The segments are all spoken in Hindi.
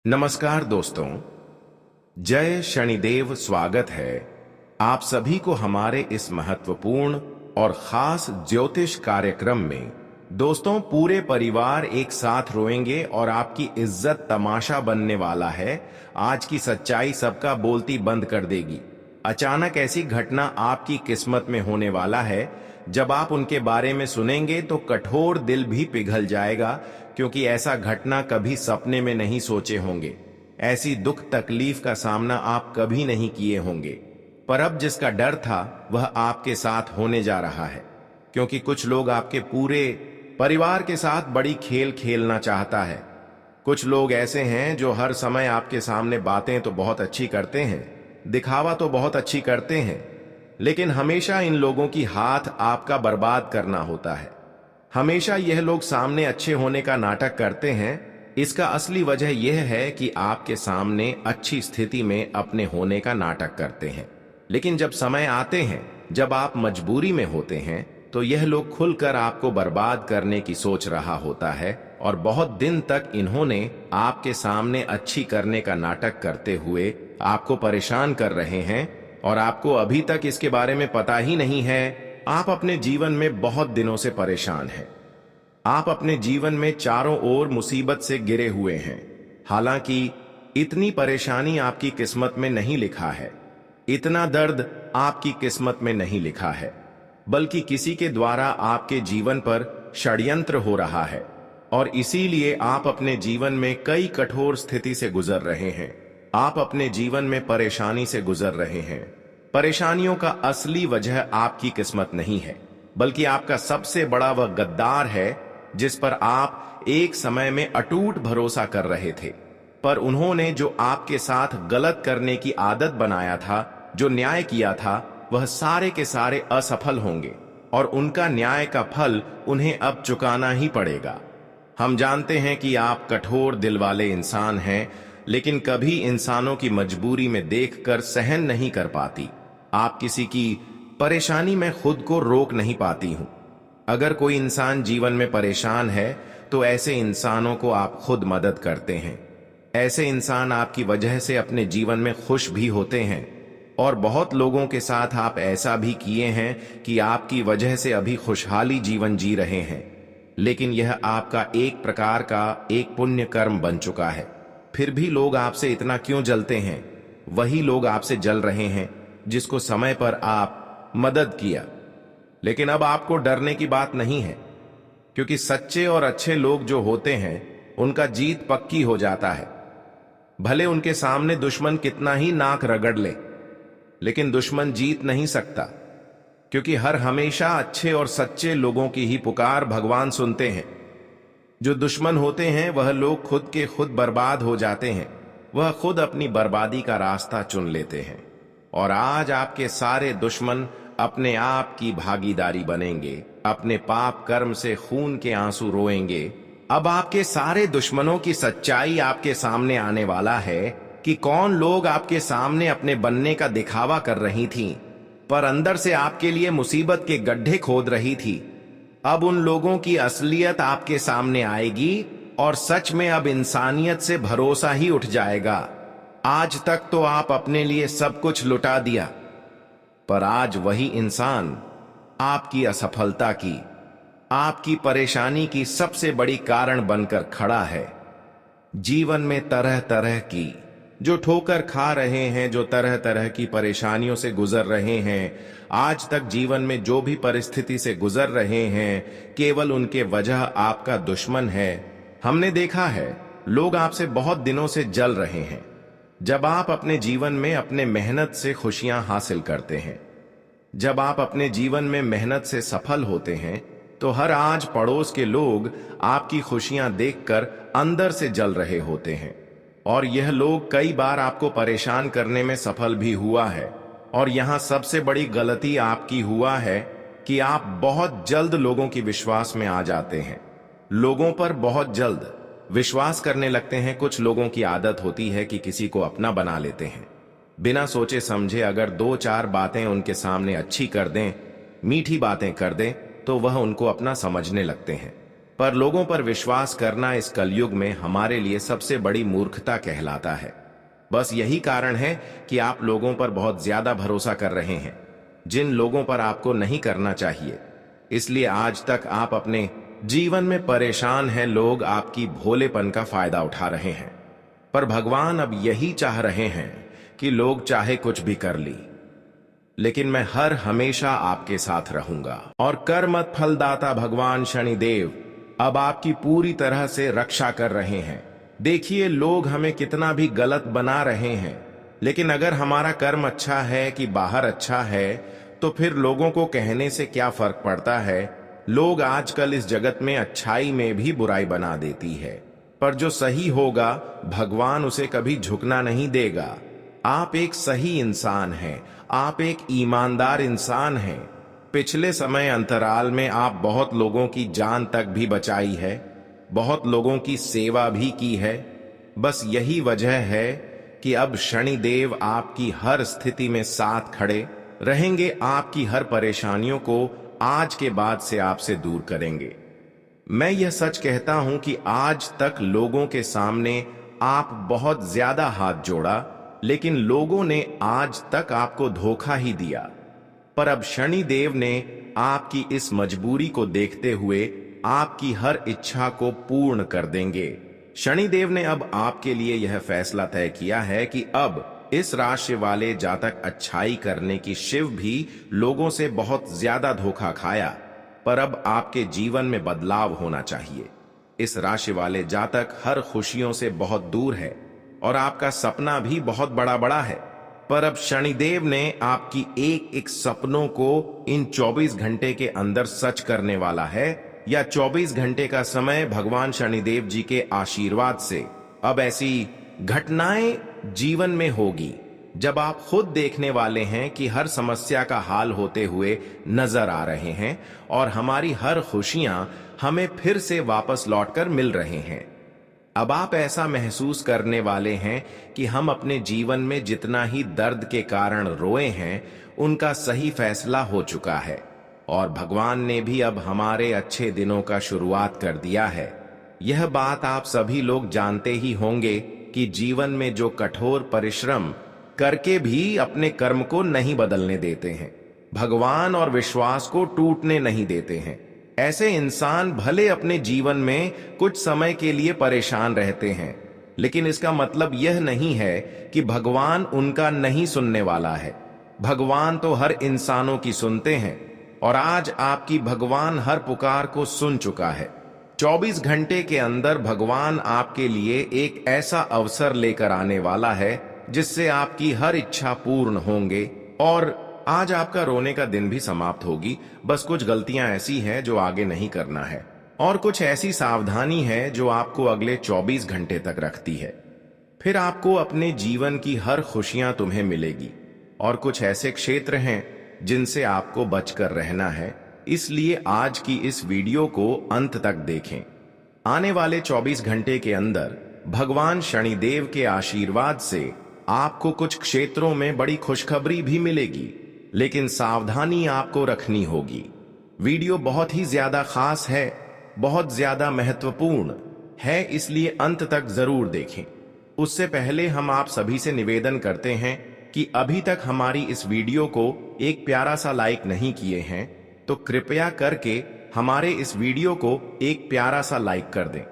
नमस्कार दोस्तों। जय शनिदेव। स्वागत है आप सभी को हमारे इस महत्वपूर्ण और खास ज्योतिष कार्यक्रम में। दोस्तों, पूरे परिवार एक साथ रोएंगे और आपकी इज्जत तमाशा बनने वाला है। आज की सच्चाई सबका बोलती बंद कर देगी। अचानक ऐसी घटना आपकी किस्मत में होने वाला है। जब आप उनके बारे में सुनेंगे तो कठोर दिल भी पिघल जाएगा, क्योंकि ऐसा घटना कभी सपने में नहीं सोचे होंगे। ऐसी दुख तकलीफ का सामना आप कभी नहीं किए होंगे। पर अब जिसका डर था वह आपके साथ होने जा रहा है, क्योंकि कुछ लोग आपके पूरे परिवार के साथ बड़ी खेल खेलना चाहता है। कुछ लोग ऐसे हैं जो हर समय आपके सामने बातें तो बहुत अच्छी करते हैं, दिखावा तो बहुत अच्छी करते हैं, लेकिन हमेशा इन लोगों की हाथ आपका बर्बाद करना होता है। हमेशा यह लोग सामने अच्छे होने का नाटक करते हैं। इसका असली वजह यह है कि आपके सामने अच्छी स्थिति में अपने होने का नाटक करते हैं, लेकिन जब समय आते हैं, जब आप मजबूरी में होते हैं, तो यह लोग खुलकर आपको बर्बाद करने की सोच रहा होता है। और बहुत दिन तक इन्होंने आपके सामने अच्छी करने का नाटक करते हुए आपको परेशान कर रहे हैं, और आपको अभी तक इसके बारे में पता ही नहीं है। आप अपने जीवन में बहुत दिनों से परेशान हैं। आप अपने जीवन में चारों ओर मुसीबत से गिरे हुए हैं। हालांकि इतनी परेशानी आपकी किस्मत में नहीं लिखा है, इतना दर्द आपकी किस्मत में नहीं लिखा है, बल्कि किसी के द्वारा आपके जीवन पर षड्यंत्र हो रहा है। और इसीलिए आप अपने जीवन में कई कठोर स्थिति से गुजर रहे हैं। आप अपने जीवन में परेशानी से गुजर रहे हैं। परेशानियों का असली वजह आपकी किस्मत नहीं है, बल्कि आपका सबसे बड़ा वह गद्दार है जिस पर आप एक समय में अटूट भरोसा कर रहे थे। पर उन्होंने जो आपके साथ गलत करने की आदत बनाया था, जो न्याय किया था, वह सारे के सारे असफल होंगे, और उनका न्याय का फल उन्हें अब चुकाना ही पड़ेगा। हम जानते हैं कि आप कठोर दिल वाले इंसान हैं, लेकिन कभी इंसानों की मजबूरी में देखकर सहन नहीं कर पाती। आप किसी की परेशानी में खुद को रोक नहीं पाती हूं। अगर कोई इंसान जीवन में परेशान है तो ऐसे इंसानों को आप खुद मदद करते हैं। ऐसे इंसान आपकी वजह से अपने जीवन में खुश भी होते हैं, और बहुत लोगों के साथ आप ऐसा भी किए हैं कि आपकी वजह से अभी खुशहाली जीवन जी रहे हैं। लेकिन यह आपका एक प्रकार का एक पुण्य कर्म बन चुका है। फिर भी लोग आपसे इतना क्यों जलते हैं? वही लोग आपसे जल रहे हैं जिसको समय पर आप मदद किया। लेकिन अब आपको डरने की बात नहीं है, क्योंकि सच्चे और अच्छे लोग जो होते हैं उनका जीत पक्की हो जाता है। भले उनके सामने दुश्मन कितना ही नाक रगड़ ले, लेकिन दुश्मन जीत नहीं सकता, क्योंकि हर हमेशा अच्छे और सच्चे लोगों की ही पुकार भगवान सुनते हैं। जो दुश्मन होते हैं वह लोग खुद के खुद बर्बाद हो जाते हैं। वह खुद अपनी बर्बादी का रास्ता चुन लेते हैं। और आज आपके सारे दुश्मन अपने आप की भागीदारी बनेंगे, अपने पाप कर्म से खून के आंसू रोएंगे। अब आपके सारे दुश्मनों की सच्चाई आपके सामने आने वाला है कि कौन लोग आपके सामने अपने बनने का दिखावा कर रही थीं, पर अंदर से आपके लिए मुसीबत के गड्ढे खोद रही थी। अब उन लोगों की असलियत आपके सामने आएगी, और सच में अब इंसानियत से भरोसा ही उठ जाएगा। आज तक तो आप अपने लिए सब कुछ लुटा दिया, पर आज वही इंसान आपकी असफलता की, आपकी परेशानी की सबसे बड़ी कारण बनकर खड़ा है। जीवन में तरह तरह की जो ठोकर खा रहे हैं, जो तरह तरह की परेशानियों से गुजर रहे हैं, आज तक जीवन में जो भी परिस्थिति से गुजर रहे हैं, केवल उनके वजह आपका दुश्मन है। हमने देखा है लोग आपसे बहुत दिनों से जल रहे हैं। जब आप अपने जीवन में अपने मेहनत से खुशियां हासिल करते हैं, जब आप अपने जीवन में मेहनत से सफल होते हैं, तो हर आज पड़ोस के लोग आपकी खुशियां देखकर अंदर से जल रहे होते हैं। और यह लोग कई बार आपको परेशान करने में सफल भी हुआ है। और यहां सबसे बड़ी गलती आपकी हुआ है कि आप बहुत जल्द लोगों की विश्वास में आ जाते हैं। लोगों पर बहुत जल्द विश्वास करने लगते हैं। कुछ लोगों की आदत होती है कि किसी को अपना बना लेते हैं। बिना सोचे समझे अगर दो चार बातें उनके सामने अच्छी कर दें, मीठी बातें कर दें, तो वह उनको अपना समझने लगते हैं। पर लोगों पर विश्वास करना इस कलयुग में हमारे लिए सबसे बड़ी मूर्खता कहलाता है। बस यही कारण है कि आप लोगों पर बहुत ज्यादा भरोसा कर रहे हैं, जिन लोगों पर आपको नहीं करना चाहिए। इसलिए आज तक आप अपने जीवन में परेशान हैं। लोग आपकी भोलेपन का फायदा उठा रहे हैं, पर भगवान अब यही चाह रहे हैं कि लोग चाहे कुछ भी कर ली, लेकिन मैं हर हमेशा आपके साथ रहूंगा। और कर्मत फलदाता भगवान शनिदेव अब आपकी पूरी तरह से रक्षा कर रहे हैं। देखिए, लोग हमें कितना भी गलत बना रहे हैं, लेकिन अगर हमारा कर्म अच्छा है कि बाहर अच्छा है, तो फिर लोगों को कहने से क्या फर्क पड़ता है। लोग आजकल इस जगत में अच्छाई में भी बुराई बना देती है, पर जो सही होगा भगवान उसे कभी झुकना नहीं देगा। आप एक सही इंसान हैं, आप एक ईमानदार इंसान हैं। पिछले समय अंतराल में आप बहुत लोगों की जान तक भी बचाई है, बहुत लोगों की सेवा भी की है। बस यही वजह है कि अब शनिदेव आपकी हर स्थिति में साथ खड़े रहेंगे, आपकी हर परेशानियों को आज के बाद से आपसे दूर करेंगे। मैं यह सच कहता हूं कि आज तक लोगों के सामने आप बहुत ज्यादा हाथ जोड़ा, लेकिन लोगों ने आज तक आपको धोखा ही दिया। पर अब शनिदेव ने आपकी इस मजबूरी को देखते हुए आपकी हर इच्छा को पूर्ण कर देंगे। शनिदेव ने अब आपके लिए यह फैसला तय किया है कि अब इस राशि वाले जातक अच्छाई करने की शिव भी लोगों से बहुत ज्यादा धोखा खाया, पर अब आपके जीवन में बदलाव होना चाहिए। इस राशि वाले जातक हर खुशियों से बहुत दूर है और आपका सपना भी बहुत बड़ा बड़ा है, पर अब शनिदेव ने आपकी एक एक सपनों को इन 24 घंटे के अंदर सच करने वाला है। या 24 घंटे का समय भगवान शनिदेव जी के आशीर्वाद से अब ऐसी घटनाएं जीवन में होगी जब आप खुद देखने वाले हैं कि हर समस्या का हाल होते हुए नजर आ रहे हैं और हमारी हर खुशियां हमें फिर से वापस लौटकर मिल रहे हैं। अब आप ऐसा महसूस करने वाले हैं कि हम अपने जीवन में जितना ही दर्द के कारण रोए हैं, उनका सही फैसला हो चुका है और भगवान ने भी अब हमारे अच्छे दिनों का शुरुआत कर दिया है। यह बात आप सभी लोग जानते ही होंगे कि जीवन में जो कठोर परिश्रम करके भी अपने कर्म को नहीं बदलने देते हैं, भगवान और विश्वास को टूटने नहीं देते हैं, ऐसे इंसान भले अपने जीवन में कुछ समय के लिए परेशान रहते हैं, लेकिन इसका मतलब यह नहीं है कि भगवान उनका नहीं सुनने वाला है। भगवान तो हर इंसानों की सुनते हैं और आज आपकी भगवान हर पुकार को सुन चुका है। 24 घंटे के अंदर भगवान आपके लिए एक ऐसा अवसर लेकर आने वाला है जिससे आपकी हर इच्छा पूर्ण होंगे और आज आपका रोने का दिन भी समाप्त होगी। बस कुछ गलतियां ऐसी हैं जो आगे नहीं करना है और कुछ ऐसी सावधानी है जो आपको अगले 24 घंटे तक रखती है। फिर आपको अपने जीवन की हर खुशियां तुम्हें मिलेगी और कुछ ऐसे क्षेत्र हैं जिनसे आपको बचकर रहना है। इसलिए आज की इस वीडियो को अंत तक देखें। आने वाले 24 घंटे के अंदर भगवान शनिदेव के आशीर्वाद से आपको कुछ क्षेत्रों में बड़ी खुशखबरी भी मिलेगी, लेकिन सावधानी आपको रखनी होगी। वीडियो बहुत ही ज्यादा खास है, बहुत ज्यादा महत्वपूर्ण है, इसलिए अंत तक जरूर देखें। उससे पहले हम आप सभी से निवेदन करते हैं कि अभी तक हमारी इस वीडियो को एक प्यारा सा लाइक नहीं किए हैं तो कृपया करके हमारे इस वीडियो को एक प्यारा सा लाइक कर दें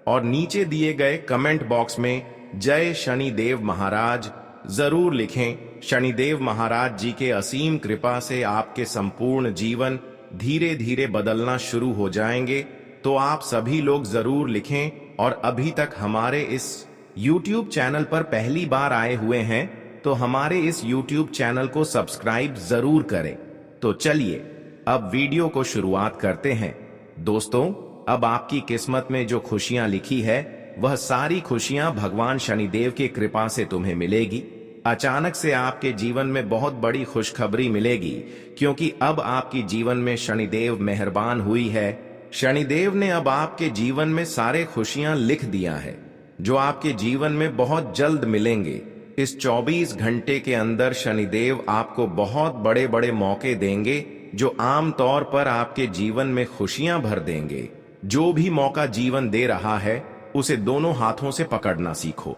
और नीचे दिए गए कमेंट बॉक्स में जय शनिदेव महाराज जरूर लिखें। शनिदेव महाराज जी के असीम कृपा से आपके संपूर्ण जीवन धीरे धीरे बदलना शुरू हो जाएंगे, तो आप सभी लोग जरूर लिखें। और अभी तक हमारे इस YouTube चैनल पर पहली बार आए हुए हैं तो हमारे इस YouTube चैनल को सब्सक्राइब जरूर करें। तो चलिए अब वीडियो को शुरुआत करते हैं। दोस्तों, अब आपकी किस्मत में जो खुशियां लिखी है वह सारी खुशियां भगवान शनिदेव की कृपा से तुम्हें मिलेगी। अचानक से आपके जीवन में बहुत बड़ी खुशखबरी मिलेगी, क्योंकि अब आपकी जीवन में शनिदेव मेहरबान हुई है। शनिदेव ने अब आपके जीवन में सारे खुशियां लिख दिया है जो आपके जीवन में बहुत जल्द मिलेंगे। इस 24 घंटे के अंदर शनिदेव आपको बहुत बड़े बड़े मौके देंगे जो आम तौर पर आपके जीवन में खुशियां भर देंगे। जो भी मौका जीवन दे रहा है उसे दोनों हाथों से पकड़ना सीखो।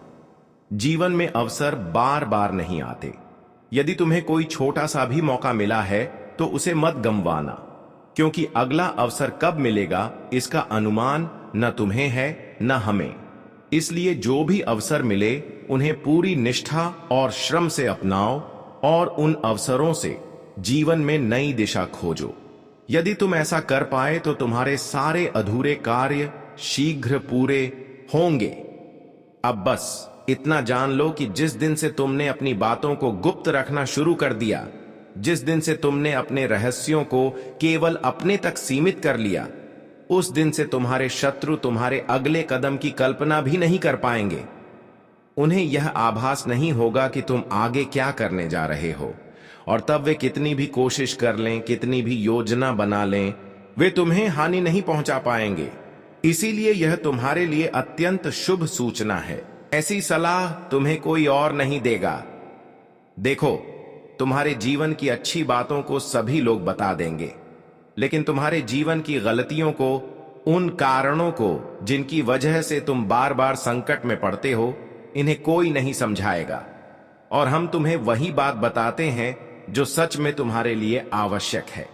जीवन में अवसर बार बार नहीं आते। यदि तुम्हें कोई छोटा सा भी मौका मिला है तो उसे मत गंवाना, क्योंकि अगला अवसर कब मिलेगा इसका अनुमान न तुम्हें है न हमें। इसलिए जो भी अवसर मिले उन्हें पूरी निष्ठा और श्रम से अपनाओ और उन अवसरों से जीवन में नई दिशा खोजो। यदि तुम ऐसा कर पाए तो तुम्हारे सारे अधूरे कार्य शीघ्र पूरे होंगे। अब बस इतना जान लो कि जिस दिन से तुमने अपनी बातों को गुप्त रखना शुरू कर दिया, जिस दिन से तुमने अपने रहस्यों को केवल अपने तक सीमित कर लिया, उस दिन से तुम्हारे शत्रु तुम्हारे अगले कदम की कल्पना भी नहीं कर पाएंगे। उन्हें यह आभास नहीं होगा कि तुम आगे क्या करने जा रहे हो, और तब वे कितनी भी कोशिश कर लें, कितनी भी योजना बना लें, वे तुम्हें हानि नहीं पहुंचा पाएंगे। इसीलिए यह तुम्हारे लिए अत्यंत शुभ सूचना है। ऐसी सलाह तुम्हें कोई और नहीं देगा। देखो, तुम्हारे जीवन की अच्छी बातों को सभी लोग बता देंगे, लेकिन तुम्हारे जीवन की गलतियों को, उन कारणों को जिनकी वजह से तुम बार बार संकट में पड़ते हो, इन्हें कोई नहीं समझाएगा। और हम तुम्हें वही बात बताते हैं जो सच में तुम्हारे लिए आवश्यक है।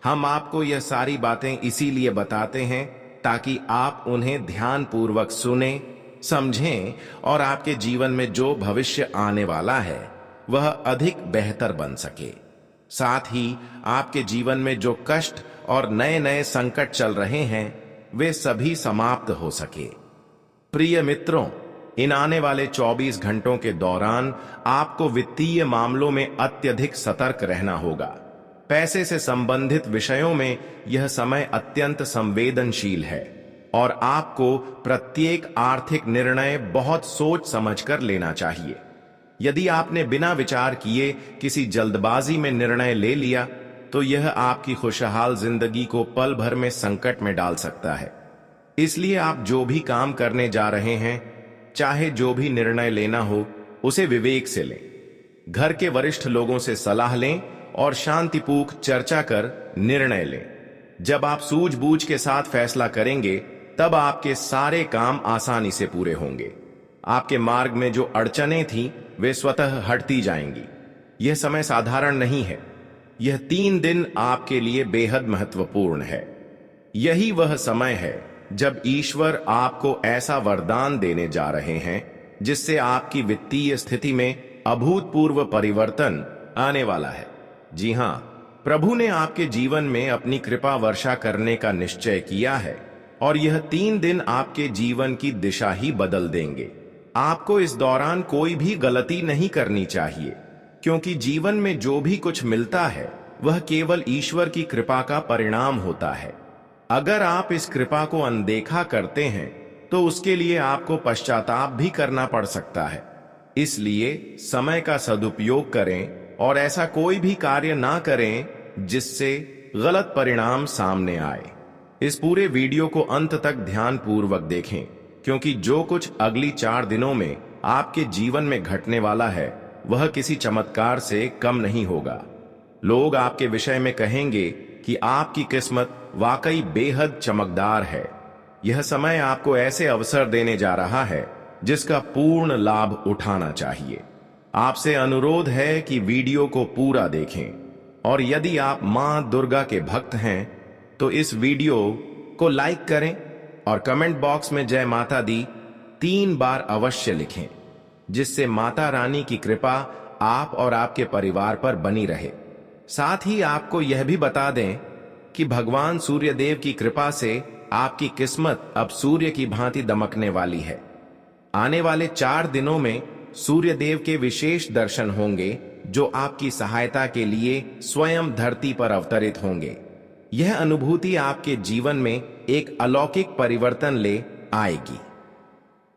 हम आपको यह सारी बातें इसीलिए बताते हैं ताकि आप उन्हें ध्यानपूर्वक सुने, समझें और आपके जीवन में जो भविष्य आने वाला है वह अधिक बेहतर बन सके। साथ ही आपके जीवन में जो कष्ट और नए नए संकट चल रहे हैं वे सभी समाप्त हो सके। प्रिय मित्रों, इन आने वाले 24 घंटों के दौरान आपको वित्तीय मामलों में अत्यधिक सतर्क रहना होगा। पैसे से संबंधित विषयों में यह समय अत्यंत संवेदनशील है और आपको प्रत्येक आर्थिक निर्णय बहुत सोच समझकर लेना चाहिए। यदि आपने बिना विचार किए किसी जल्दबाजी में निर्णय ले लिया तो यह आपकी खुशहाल जिंदगी को पल भर में संकट में डाल सकता है। इसलिए आप जो भी काम करने जा रहे हैं, चाहे जो भी निर्णय लेना हो, उसे विवेक से लें। घर के वरिष्ठ लोगों से सलाह लें और शांतिपूर्वक चर्चा कर निर्णय लें। जब आप सूझबूझ के साथ फैसला करेंगे तब आपके सारे काम आसानी से पूरे होंगे। आपके मार्ग में जो अड़चनें थीं वे स्वतः हटती जाएंगी। यह समय साधारण नहीं है। यह 3 दिन आपके लिए बेहद महत्वपूर्ण है। यही वह समय है जब ईश्वर आपको ऐसा वरदान देने जा रहे हैं जिससे आपकी वित्तीय स्थिति में अभूतपूर्व परिवर्तन आने वाला है। जी हां, प्रभु ने आपके जीवन में अपनी कृपा वर्षा करने का निश्चय किया है और यह 3 दिन आपके जीवन की दिशा ही बदल देंगे। आपको इस दौरान कोई भी गलती नहीं करनी चाहिए, क्योंकि जीवन में जो भी कुछ मिलता है वह केवल ईश्वर की कृपा का परिणाम होता है। अगर आप इस कृपा को अनदेखा करते हैं तो उसके लिए आपको पश्चाताप भी करना पड़ सकता है। इसलिए समय का सदुपयोग करें और ऐसा कोई भी कार्य ना करें जिससे गलत परिणाम सामने आए। इस पूरे वीडियो को अंत तक ध्यानपूर्वक देखें, क्योंकि जो कुछ अगली 4 दिनों में आपके जीवन में घटने वाला है वह किसी चमत्कार से कम नहीं होगा। लोग आपके विषय में कहेंगे कि आपकी किस्मत वाकई बेहद चमकदार है। यह समय आपको ऐसे अवसर देने जा रहा है जिसका पूर्ण लाभ उठाना चाहिए। आपसे अनुरोध है कि वीडियो को पूरा देखें, और यदि आप मां दुर्गा के भक्त हैं तो इस वीडियो को लाइक करें और कमेंट बॉक्स में जय माता दी 3 बार अवश्य लिखें, जिससे माता रानी की कृपा आप और आपके परिवार पर बनी रहे। साथ ही आपको यह भी बता दें कि भगवान सूर्यदेव की कृपा से आपकी किस्मत अब सूर्य की भांति दमकने वाली है। आने वाले 4 दिनों में सूर्यदेव के विशेष दर्शन होंगे जो आपकी सहायता के लिए स्वयं धरती पर अवतरित होंगे। यह अनुभूति आपके जीवन में एक अलौकिक परिवर्तन ले आएगी।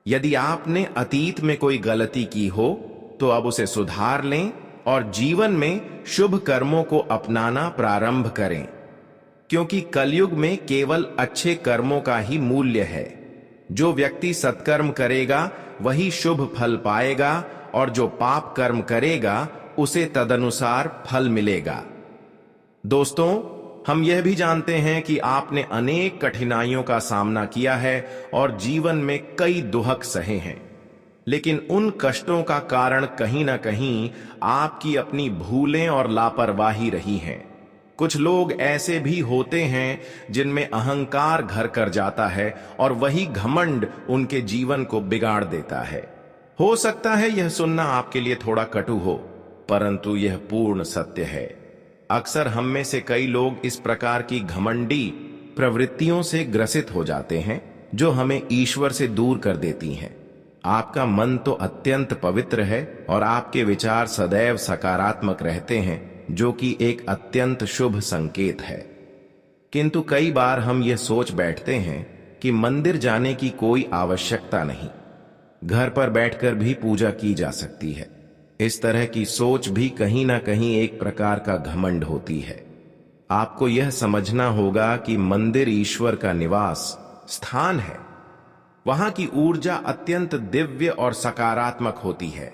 यदि आपने अतीत में कोई गलती की हो तो अब उसे सुधार लें और जीवन में शुभ कर्मों को अपनाना प्रारंभ करें, क्योंकि कलयुग में केवल अच्छे कर्मों का ही मूल्य है। जो व्यक्ति सत्कर्म करेगा वही शुभ फल पाएगा और जो पाप कर्म करेगा उसे तदनुसार फल मिलेगा। दोस्तों, हम यह भी जानते हैं कि आपने अनेक कठिनाइयों का सामना किया है और जीवन में कई दुहक सहे हैं, लेकिन उन कष्टों का कारण कहीं ना कहीं आपकी अपनी भूलें और लापरवाही रही हैं। कुछ लोग ऐसे भी होते हैं जिनमें अहंकार घर कर जाता है और वही घमंड उनके जीवन को बिगाड़ देता है। हो सकता है यह सुनना आपके लिए थोड़ा कटु हो, परंतु यह पूर्ण सत्य है। अक्सर हम में से कई लोग इस प्रकार की घमंडी प्रवृत्तियों से ग्रसित हो जाते हैं जो हमें ईश्वर से दूर कर देती हैं। आपका मन तो अत्यंत पवित्र है और आपके विचार सदैव सकारात्मक रहते हैं, जो कि एक अत्यंत शुभ संकेत है। किंतु कई बार हम यह सोच बैठते हैं कि मंदिर जाने की कोई आवश्यकता नहीं, घर पर बैठकर भी पूजा की जा सकती है। इस तरह की सोच भी कहीं ना कहीं एक प्रकार का घमंड होती है। आपको यह समझना होगा कि मंदिर ईश्वर का निवास स्थान है। वहां की ऊर्जा अत्यंत दिव्य और सकारात्मक होती है।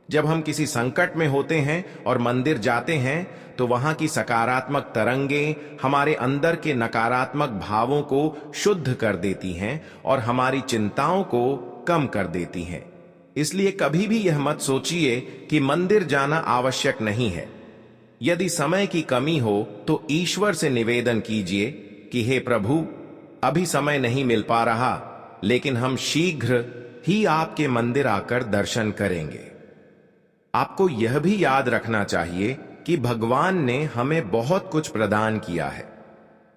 जब हम किसी संकट में होते हैं और मंदिर जाते हैं तो वहां की सकारात्मक तरंगें हमारे अंदर के नकारात्मक भावों को शुद्ध कर देती हैं और हमारी चिंताओं को कम कर देती हैं। इसलिए कभी भी यह मत सोचिए कि मंदिर जाना आवश्यक नहीं है। यदि समय की कमी हो तो ईश्वर से निवेदन कीजिए कि हे प्रभु, अभी समय नहीं मिल पा रहा, लेकिन हम शीघ्र ही आपके मंदिर आकर दर्शन करेंगे। आपको यह भी याद रखना चाहिए कि भगवान ने हमें बहुत कुछ प्रदान किया है।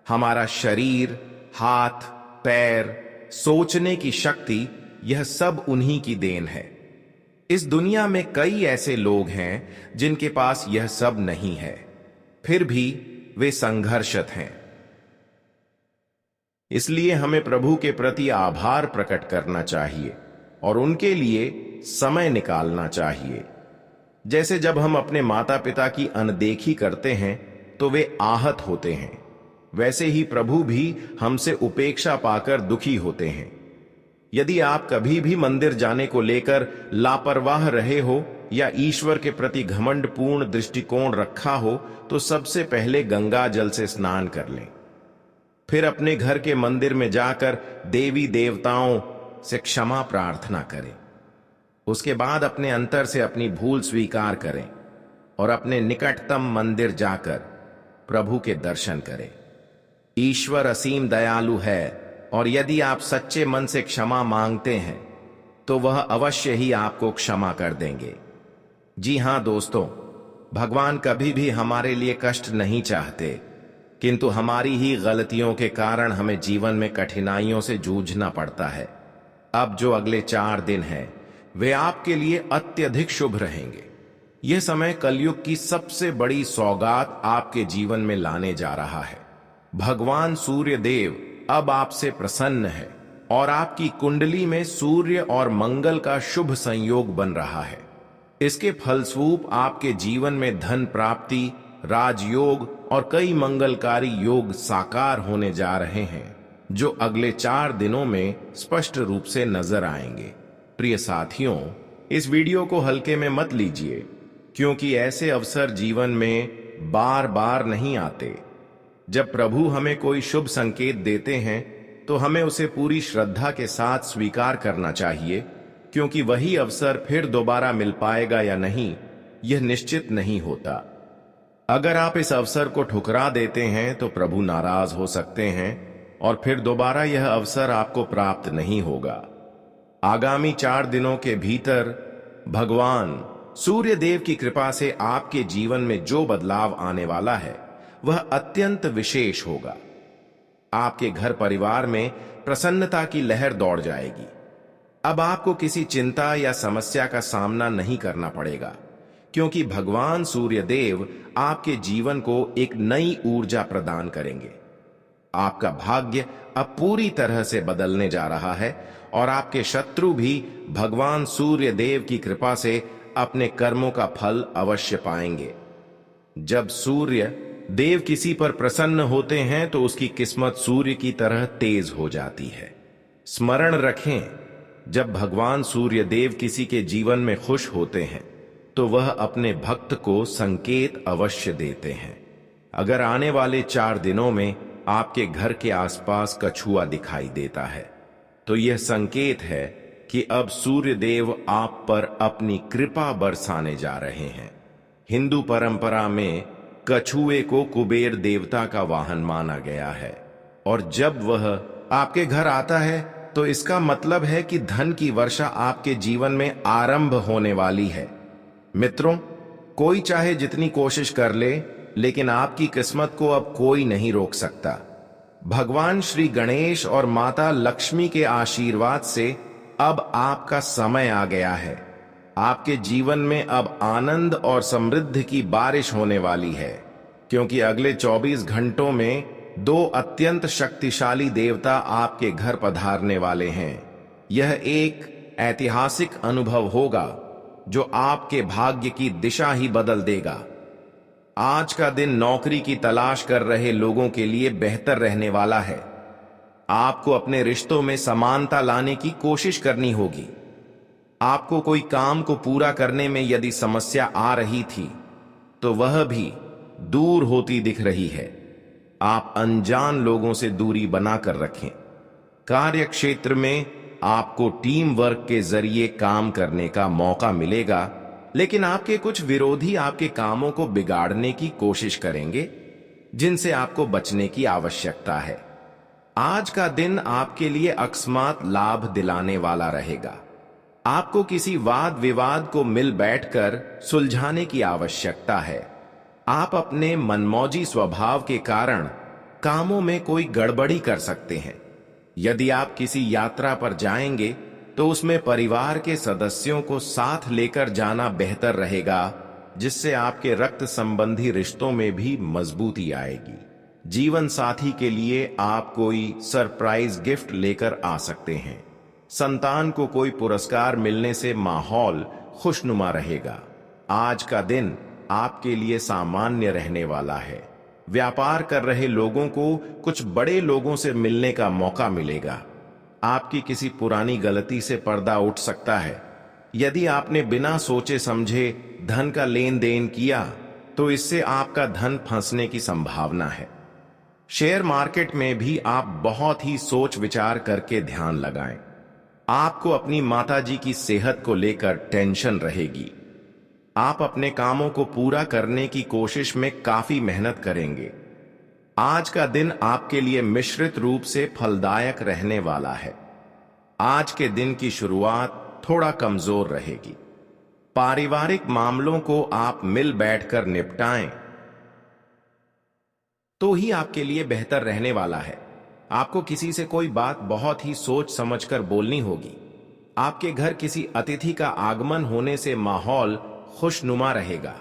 हमारा शरीर, हाथ, पैर, सोचने की शक्ति, यह सब उन्हीं की देन है। इस दुनिया में कई ऐसे लोग हैं जिनके पास यह सब नहीं है, फिर भी वे संघर्षरत हैं। इसलिए हमें प्रभु के प्रति आभार प्रकट करना चाहिए और उनके लिए समय निकालना चाहिए। जैसे जब हम अपने माता पिता की अनदेखी करते हैं तो वे आहत होते हैं, वैसे ही प्रभु भी हमसे उपेक्षा पाकर दुखी होते हैं। यदि आप कभी भी मंदिर जाने को लेकर लापरवाह रहे हो या ईश्वर के प्रति घमंडपूर्ण दृष्टिकोण रखा हो, तो सबसे पहले गंगा जल से स्नान कर लें। फिर अपने घर के मंदिर में जाकर देवी देवताओं से क्षमा प्रार्थना करें। उसके बाद अपने अंतर से अपनी भूल स्वीकार करें और अपने निकटतम मंदिर जाकर प्रभु के दर्शन करें। ईश्वर असीम दयालु है और यदि आप सच्चे मन से क्षमा मांगते हैं तो वह अवश्य ही आपको क्षमा कर देंगे। जी हां दोस्तों, भगवान कभी भी हमारे लिए कष्ट नहीं चाहते, किंतु हमारी ही गलतियों के कारण हमें जीवन में कठिनाइयों से जूझना पड़ता है। अब जो अगले 4 दिन हैं वे आपके लिए अत्यधिक शुभ रहेंगे। यह समय कलयुग की सबसे बड़ी सौगात आपके जीवन में लाने जा रहा है। भगवान सूर्य देव अब आपसे प्रसन्न है और आपकी कुंडली में सूर्य और मंगल का शुभ संयोग बन रहा है। इसके फलस्वरूप आपके जीवन में धन प्राप्ति, राजयोग और कई मंगलकारी योग साकार होने जा रहे हैं, जो अगले 4 दिनों में स्पष्ट रूप से नजर आएंगे। प्रिय साथियों, इस वीडियो को हल्के में मत लीजिए, क्योंकि ऐसे अवसर जीवन में बार बार नहीं आते। जब प्रभु हमें कोई शुभ संकेत देते हैं तो हमें उसे पूरी श्रद्धा के साथ स्वीकार करना चाहिए, क्योंकि वही अवसर फिर दोबारा मिल पाएगा या नहीं, यह निश्चित नहीं होता। अगर आप इस अवसर को ठुकरा देते हैं तो प्रभु नाराज हो सकते हैं और फिर दोबारा यह अवसर आपको प्राप्त नहीं होगा। आगामी 4 दिनों के भीतर भगवान सूर्य देव की कृपा से आपके जीवन में जो बदलाव आने वाला है वह अत्यंत विशेष होगा। आपके घर परिवार में प्रसन्नता की लहर दौड़ जाएगी। अब आपको किसी चिंता या समस्या का सामना नहीं करना पड़ेगा, क्योंकि भगवान सूर्य देव आपके जीवन को एक नई ऊर्जा प्रदान करेंगे। आपका भाग्य अब पूरी तरह से बदलने जा रहा है और आपके शत्रु भी भगवान सूर्य देव की कृपा से अपने कर्मों का फल अवश्य पाएंगे। जब सूर्य देव किसी पर प्रसन्न होते हैं तो उसकी किस्मत सूर्य की तरह तेज हो जाती है। स्मरण रखें, जब भगवान सूर्य देव किसी के जीवन में खुश होते हैं तो वह अपने भक्त को संकेत अवश्य देते हैं। अगर आने वाले 4 दिनों में आपके घर के आसपास कछुआ दिखाई देता है तो यह संकेत है कि अब सूर्य देव आप पर अपनी कृपा बरसाने जा रहे हैं। हिंदू परंपरा में कछुए को कुबेर देवता का वाहन माना गया है और जब वह आपके घर आता है तो इसका मतलब है कि धन की वर्षा आपके जीवन में आरंभ होने वाली है। मित्रों, कोई चाहे जितनी कोशिश कर ले, लेकिन आपकी किस्मत को अब कोई नहीं रोक सकता। भगवान श्री गणेश और माता लक्ष्मी के आशीर्वाद से अब आपका समय आ गया है। आपके जीवन में अब आनंद और समृद्धि की बारिश होने वाली है, क्योंकि अगले 24 घंटों में 2 अत्यंत शक्तिशाली देवता आपके घर पधारने वाले हैं। यह एक ऐतिहासिक अनुभव होगा जो आपके भाग्य की दिशा ही बदल देगा। आज का दिन नौकरी की तलाश कर रहे लोगों के लिए बेहतर रहने वाला है। आपको अपने रिश्तों में समानता लाने की कोशिश करनी होगी। आपको कोई काम को पूरा करने में यदि समस्या आ रही थी तो वह भी दूर होती दिख रही है। आप अनजान लोगों से दूरी बनाकर रखें। कार्य क्षेत्र में आपको टीम वर्क के जरिए काम करने का मौका मिलेगा, लेकिन आपके कुछ विरोधी आपके कामों को बिगाड़ने की कोशिश करेंगे, जिनसे आपको बचने की आवश्यकता है। आज का दिन आपके लिए अकस्मात लाभ दिलाने वाला रहेगा। आपको किसी वाद विवाद को मिल बैठकर सुलझाने की आवश्यकता है। आप अपने मनमौजी स्वभाव के कारण कामों में कोई गड़बड़ी कर सकते हैं। यदि आप किसी यात्रा पर जाएंगे तो उसमें परिवार के सदस्यों को साथ लेकर जाना बेहतर रहेगा, जिससे आपके रक्त संबंधी रिश्तों में भी मजबूती आएगी। जीवन साथी के लिए आप कोई सरप्राइज गिफ्ट लेकर आ सकते हैं। संतान को कोई पुरस्कार मिलने से माहौल खुशनुमा रहेगा। आज का दिन आपके लिए सामान्य रहने वाला है। व्यापार कर रहे लोगों को कुछ बड़े लोगों से मिलने का मौका मिलेगा। आपकी किसी पुरानी गलती से पर्दा उठ सकता है। यदि आपने बिना सोचे समझे धन का लेन देन किया तो इससे आपका धन फंसने की संभावना है। शेयर मार्केट में भी आप बहुत ही सोच विचार करके ध्यान लगाएं। आपको अपनी माताजी की सेहत को लेकर टेंशन रहेगी। आप अपने कामों को पूरा करने की कोशिश में काफी मेहनत करेंगे। आज का दिन आपके लिए मिश्रित रूप से फलदायक रहने वाला है। आज के दिन की शुरुआत थोड़ा कमजोर रहेगी। पारिवारिक मामलों को आप मिल बैठकर निपटाएं तो ही आपके लिए बेहतर रहने वाला है। आपको किसी से कोई बात बहुत ही सोच समझकर बोलनी होगी। आपके घर किसी अतिथि का आगमन होने से माहौल खुशनुमा रहेगा।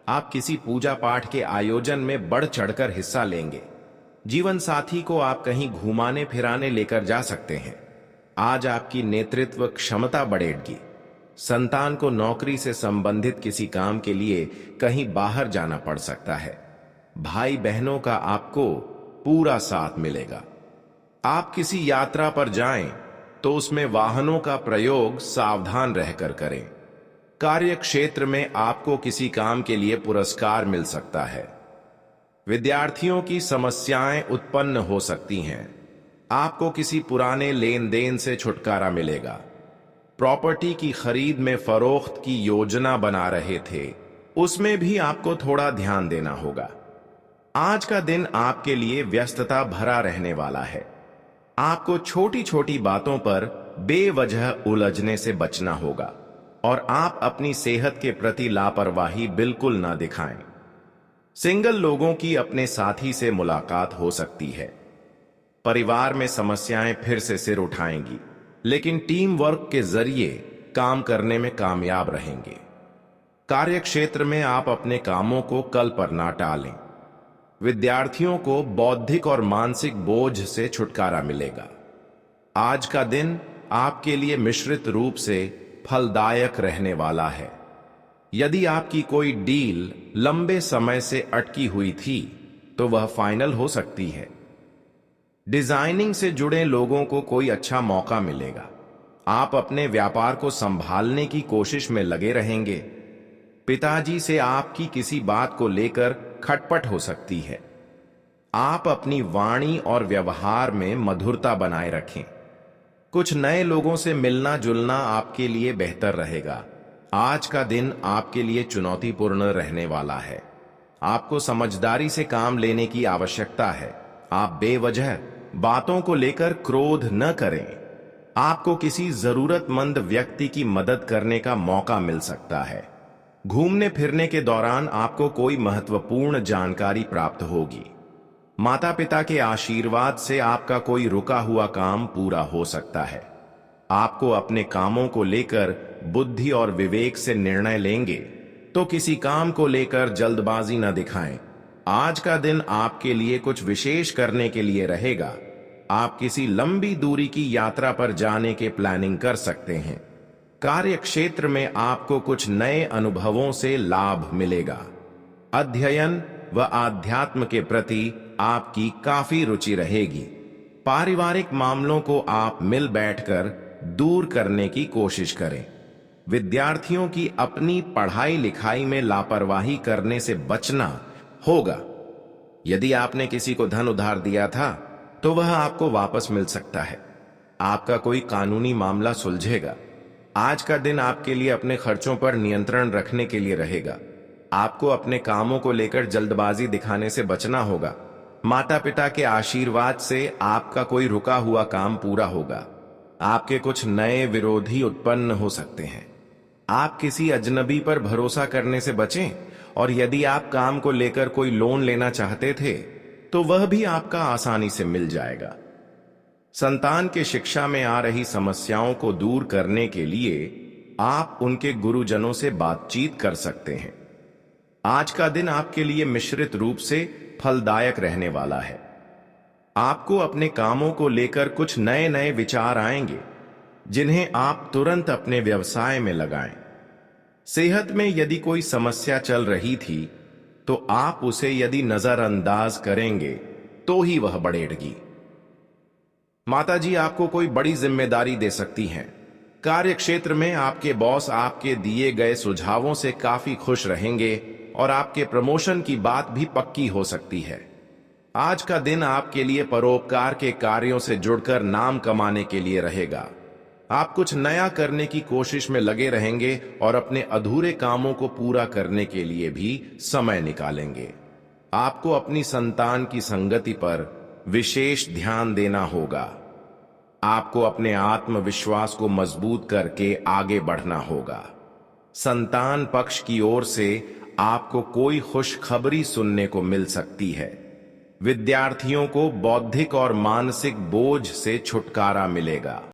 आप किसी पूजा पाठ के आयोजन में बढ़ चढ़कर हिस्सा लेंगे। जीवन साथी को आप कहीं घुमाने फिराने लेकर जा सकते हैं। आज आपकी नेतृत्व क्षमता बढ़ेगी। संतान को नौकरी से संबंधित किसी काम के लिए कहीं बाहर जाना पड़ सकता है। भाई बहनों का आपको पूरा साथ मिलेगा। आप किसी यात्रा पर जाएं तो उसमें वाहनों का प्रयोग सावधान रहकर करें। कार्य क्षेत्र में आपको किसी काम के लिए पुरस्कार मिल सकता है। विद्यार्थियों की समस्याएं उत्पन्न हो सकती हैं। आपको किसी पुराने लेन देन से छुटकारा मिलेगा। प्रॉपर्टी की खरीद में फरोख्त की योजना बना रहे थे, उसमें भी आपको थोड़ा ध्यान देना होगा। आज का दिन आपके लिए व्यस्तता भरा रहने वाला है। आपको छोटी छोटी बातों पर बेवजह उलझने से बचना होगा और आप अपनी सेहत के प्रति लापरवाही बिल्कुल ना दिखाएं। सिंगल लोगों की अपने साथी से मुलाकात हो सकती है। परिवार में समस्याएं फिर से सिर उठाएंगी, लेकिन टीम वर्क के जरिए काम करने में कामयाब रहेंगे। कार्य क्षेत्र में आप अपने कामों को कल पर ना टालें। विद्यार्थियों को बौद्धिक और मानसिक बोझ से छुटकारा मिलेगा। आज का दिन आपके लिए मिश्रित रूप से फलदायक रहने वाला है। यदि आपकी कोई डील लंबे समय से अटकी हुई थी तो वह फाइनल हो सकती है। डिजाइनिंग से जुड़े लोगों को कोई अच्छा मौका मिलेगा। आप अपने व्यापार को संभालने की कोशिश में लगे रहेंगे। पिताजी से आपकी किसी बात को लेकर खटपट हो सकती है। आप अपनी वाणी और व्यवहार में मधुरता बनाए रखें। कुछ नए लोगों से मिलना जुलना आपके लिए बेहतर रहेगा। आज का दिन आपके लिए चुनौतीपूर्ण रहने वाला है। आपको समझदारी से काम लेने की आवश्यकता है। आप बेवजह बातों को लेकर क्रोध न करें। आपको किसी जरूरतमंद व्यक्ति की मदद करने का मौका मिल सकता है। घूमने फिरने के दौरान आपको कोई महत्वपूर्ण जानकारी प्राप्त होगी। माता पिता के आशीर्वाद से आपका कोई रुका हुआ काम पूरा हो सकता है। आपको अपने कामों को लेकर बुद्धि और विवेक से निर्णय लेंगे, तो किसी काम को लेकर जल्दबाजी न दिखाएं। आज का दिन आपके लिए कुछ विशेष करने के लिए रहेगा। आप किसी लंबी दूरी की यात्रा पर जाने के प्लानिंग कर सकते हैं। कार्य क्षेत्र में आपको कुछ नए अनुभवों से लाभ मिलेगा। अध्ययन व आध्यात्म के प्रति आपकी काफी रुचि रहेगी। पारिवारिक मामलों को आप मिल बैठकर दूर करने की कोशिश करें। विद्यार्थियों की अपनी पढ़ाई लिखाई में लापरवाही करने से बचना होगा। यदि आपने किसी को धन उधार दिया था तो वह आपको वापस मिल सकता है। आपका कोई कानूनी मामला सुलझेगा। आज का दिन आपके लिए अपने खर्चों पर नियंत्रण रखने के लिए रहेगा। आपको अपने कामों को लेकर जल्दबाजी दिखाने से बचना होगा। माता पिता के आशीर्वाद से आपका कोई रुका हुआ काम पूरा होगा। आपके कुछ नए विरोधी उत्पन्न हो सकते हैं। आप किसी अजनबी पर भरोसा करने से बचें, और यदि आप काम को लेकर कोई लोन लेना चाहते थे तो वह भी आपका आसानी से मिल जाएगा। संतान के शिक्षा में आ रही समस्याओं को दूर करने के लिए आप उनके गुरुजनों से बातचीत कर सकते हैं। आज का दिन आपके लिए मिश्रित रूप से फलदायक रहने वाला है। आपको अपने कामों को लेकर कुछ नए नए विचार आएंगे, जिन्हें आप तुरंत अपने व्यवसाय में लगाएं। सेहत में यदि कोई समस्या चल रही थी तो आप उसे यदि नजरअंदाज करेंगे तो ही वह बढ़ेगी। माताजी आपको कोई बड़ी जिम्मेदारी दे सकती हैं। कार्य क्षेत्र में आपके बॉस आपके दिए गए सुझावों से काफी खुश रहेंगे और आपके प्रमोशन की बात भी पक्की हो सकती है। आज का दिन आपके लिए परोपकार के कार्यों से जुड़कर नाम कमाने के लिए रहेगा। आप कुछ नया करने की कोशिश में लगे रहेंगे और अपने अधूरे कामों को पूरा करने के लिए भी समय निकालेंगे। आपको अपनी संतान की संगति पर विशेष ध्यान देना होगा। आपको अपने आत्मविश्वास को मजबूत करके आगे बढ़ना होगा। संतान पक्ष की ओर से आपको कोई खुशखबरी सुनने को मिल सकती है। विद्यार्थियों को बौद्धिक और मानसिक बोझ से छुटकारा मिलेगा।